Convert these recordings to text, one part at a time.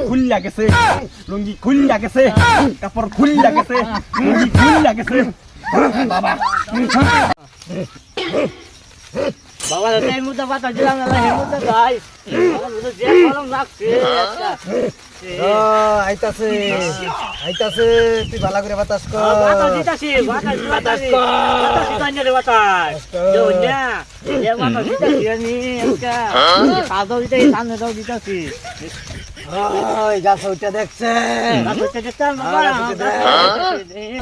খুললা গেছে, লুঙ্গি খুললা গেছে, কাপড় খুললা গেছে, লুঙ্গি খুললা গেছে। বাবা বাবা এই মুদ্রা পাতা দিলাম না এই মুদ্রা ভাই আমার মুদ্রা যে গরম লাগছে আইতাছে আইতাছে তুই ভালো করে বাতাস কর বাতাস দিতাছি বাতাস কর বাতাস দিতাছি বাতাস দুনিয়া এ বাতাস দিতাছি আমি একটা সাদা দিতাছি সামনে দাও দিতাছি ওই গাছ ওইটা দেখছে গাছ ওইটা দেখতাম বাবা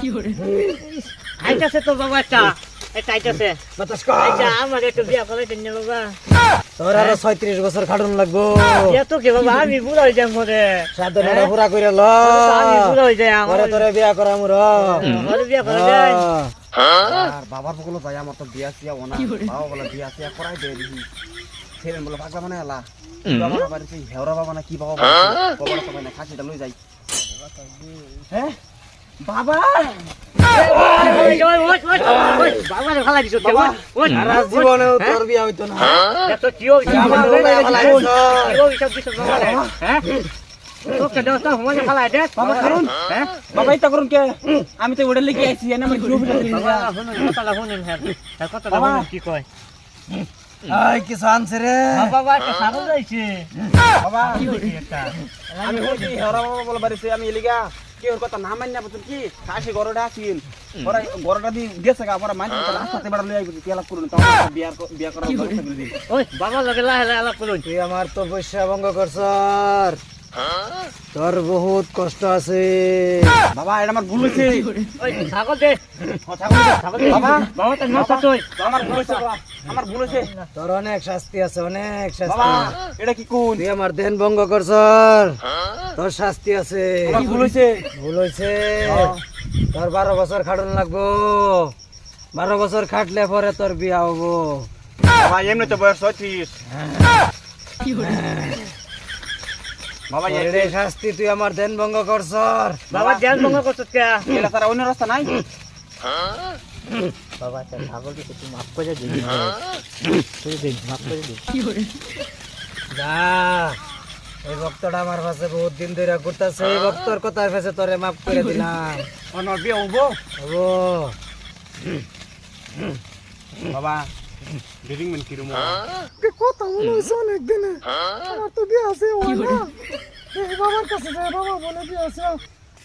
কি করে আইতাছে তো বাবা এটা আইতাছে বাতাস কর আচ্ছা আমার একটু বিয়া করে দেন বাবা তোর আরো 36 বছর খাটুন লাগবো এত কি বাবা আমি বুড়া হয়ে যাম মরে সাধনাটা পুরা করে ল আমি বুড়া হয়ে যাই আমার তোরে বিয়া করাম র বিয়া করে দেন আর বাবার বকলো ভাই আমার তো বিয়া সিয়া ওনা বাবা বলে বিয়া সিয়া করাই দে দিহি ছেলেন বলে পাগলা মানে আলা বাবা বাড়ি সেই হেওরা বাবা না কি বাবা কবর তো না খাসিটা লই যাই হ্যাঁ বাবা বাবা ভালো দিছো বাবা সারা জীবনে তোর বিয়া হইতো না এত কিও আমার লোকায় ভালাই কিও সব দিছো বাবা হ্যাঁ তো কেন তো মনে ভালো দে বাবা করুন হ্যাঁ বাবা এটা করুন কে আমি তো ওড়ে লেগে আইছি এনে আমার গ্রুপ এটা দিন বাবা কথাটা শুনেন হ্যাঁ কথাটা শুনেন কি কয় আই কি শানছে রে বাবা একটা সারো যাইছে বাবা কি হইছে একটা আমি হইছি হেওরা বাবা বলে বাড়িতে আমি এলিগা কি ওর কথা না মান্য বুঝুন কি খাসি গরুটা আছিন ওরা গরুটা দি গেছে গা পরে মান্য রাস্তাতে বাড়া লই আইবি তেলা করুন তো বিয়া করার ব্যবস্থা করে দিন ওই বাবা লগে লাহে লাহে আলাপ করুন তুই আমার তো পয়সা ভঙ্গ করছর তোর বহুত কষ্ট আছে বাবা এটা আমার ভুল হইছে ওই ছাগল দে ছাগল দে বাবা বাবা তো নষ্ট তুই আমার ভুল হইছে বাবা আমার ভুল হইছে তোর অনেক শাস্তি আছে অনেক বাবা শাস্তি এটা কি কোন তুই আমার দেন ভঙ্গ করছর তোর শাস্তি আছে আমার ভুল হইছে ভুল হয়েছে তোর 12 বছর খাটুন লাগবো 12 বছর খাটলে পরে তোর বিয়া হবো বাবা এমনি তো বয়স 36 বাবা তোর এই শাস্তি তুই আমার দেন ভঙ্গ করছর বাবা ধ্যান ভঙ্গ করছিস কে এটা তারা অন্য রাস্তা নাই বাবা তা ছাগল দিতে তুই মাফ করে দিবি তুই দে মাফ করে দিবি যা এই ভক্তটা আমার কাছে বহুত দিন ধরে ঘুরতেছে এই ভক্তর কথার কাছে তোরে মাফ করে দিলাম আমার বিয়ে হবো হবো বাবা ডেটিং মেন কি রুম কথা মনে হয়েছে অনেক দিনে আমার তো বিয়ে আছে এই বাবার কাছে যায় বাবা বলে বিয়ে আছে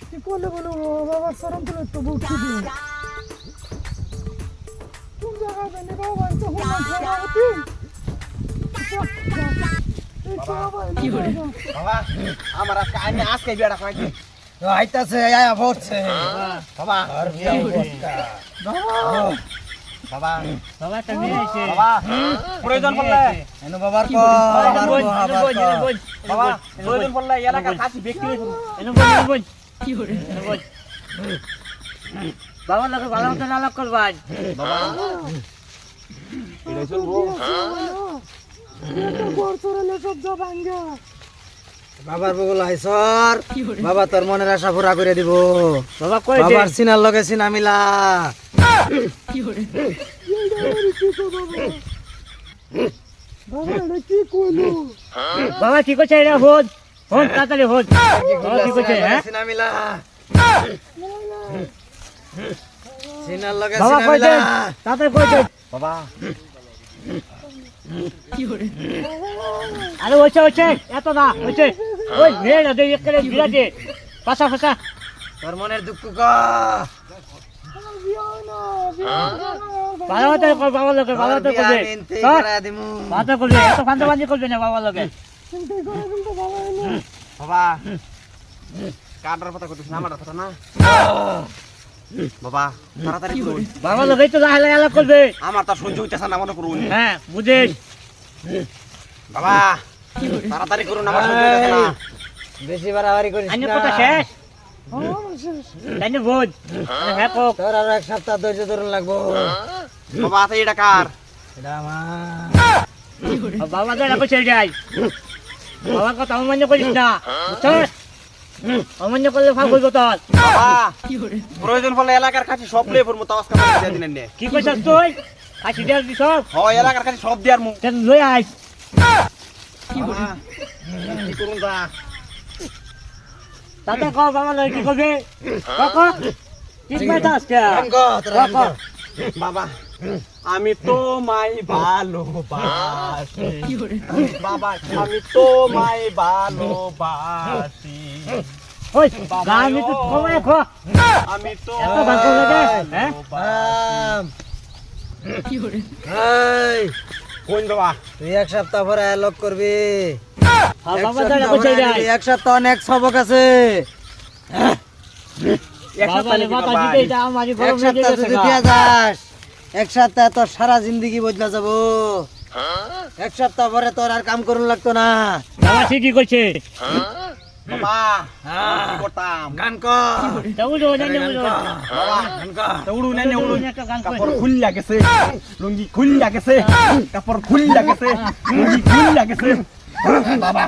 কি করলে বলো বাবার শরম তুলে তো বহুত খুশি কোন জায়গায় জানি বাবা তো হলো সভাপতি বাবা আমার আজকে বিয়েটা করাইতে আইতাছে আয়া ভরছে বাবা আর বিয়ে বাবা বাবা তুমি আইছে বাবা প্রয়োজন পড়লে এনো বাবার কো বাবা প্রয়োজন পড়লে এলাকার কাছে ব্যক্তি কি করে বাবা লাগে ভালো মতো আলাপ করবাই বাবা এটা চলবো বাবার বগল আইসর বাবা তোর মনের আশা পুরা করে দিব বাবা কই বাবার সিনার লগে সিনা মিলা কি করে বাবা কি করছে এটা হন হন তাড়াতাড়ি হন কি করছে হ্যাঁ সিনা মিলা সিনার লগে বাবা সিনা কই মিলা দে তাড়াতাড়ি কই দে বাবা কি করে আরে ওইছে এত না ওইছে ওই মেয়েরা দে একরে বিরাজে পাশা পাশা তোর মনের দুঃখ ক ভালো মতো কর বাবা লোকে ভালো মতো করবে ভালো করবে এত ফান্দাবাজি করবে না বাবা লোকে বাবা কাটার কথা কইছিস না আমার কথা না বাবা তাড়াতাড়ি করুন বাবা লোকে তো লাহে লাহে আলাপ করবে আমার তো সহ্য হইতেছে না মনে করুন হ্যাঁ বুঝিস বাবা তাড়াতাড়ি করুন আমার সহ্য হইতেছে না বেশি বাড়াবাড়ি করিস আইনে না কথা শেষ তাইনে বোঝ হ্যাঁ কোক তোর আর এক সপ্তাহ ধৈর্য ধরুন লাগবো বাবা তাই এটা কার এটা আমার বাবা তো রাখো ছেড়ে যাই বাবার কথা অমান্য করিস না বুঝছিস অমান্য করলে ফাঁক হইব তোর বাবা প্রয়োজন পড়লে এলাকার কাছে সব লে পড়মু তাওয়াজ কাম দিয়ে দিলেন নে কি কইছস তুই কাছি দেয়ার দিছ হয় এলাকার কাছে সব দিয়ার মু তেন লই আইস কি করুন দা তাতে ক বাবা লই কি করবে ক কি মাইতা আজকে বাবা আমি তোমায় ভালোবাসি বাবা আমি তোমায় ভালোবাসি ওই গান তো কমে খ আমি তো এত গান করলে যে হ্যাঁ কোন বাবা তুই এক সপ্তাহ পরে লক করবি আর বাবা দাঁড়া বসে যায় এক সপ্তাহ অনেক সবক আছে বাবা রে মাথা দিতে এটা আমারই বড় এক সপ্তাহ যদি দিয়া যাস এক সপ্তাহ তোর সারা জিন্দগি বদলা যাব এক সপ্তাহ পরে তোর আর কাম করুন লাগতো না বাবা ঠিকই কইছে বাবা কি করতাম গান কর দৌড়ো বাবা দৌড়ু না দৌড়ু একটা গান কই কাপড় খুললা গেছে লুঙ্গি খুললা গেছে কাপড় খুললা গেছে লুঙ্গি খুললা গেছে বাবা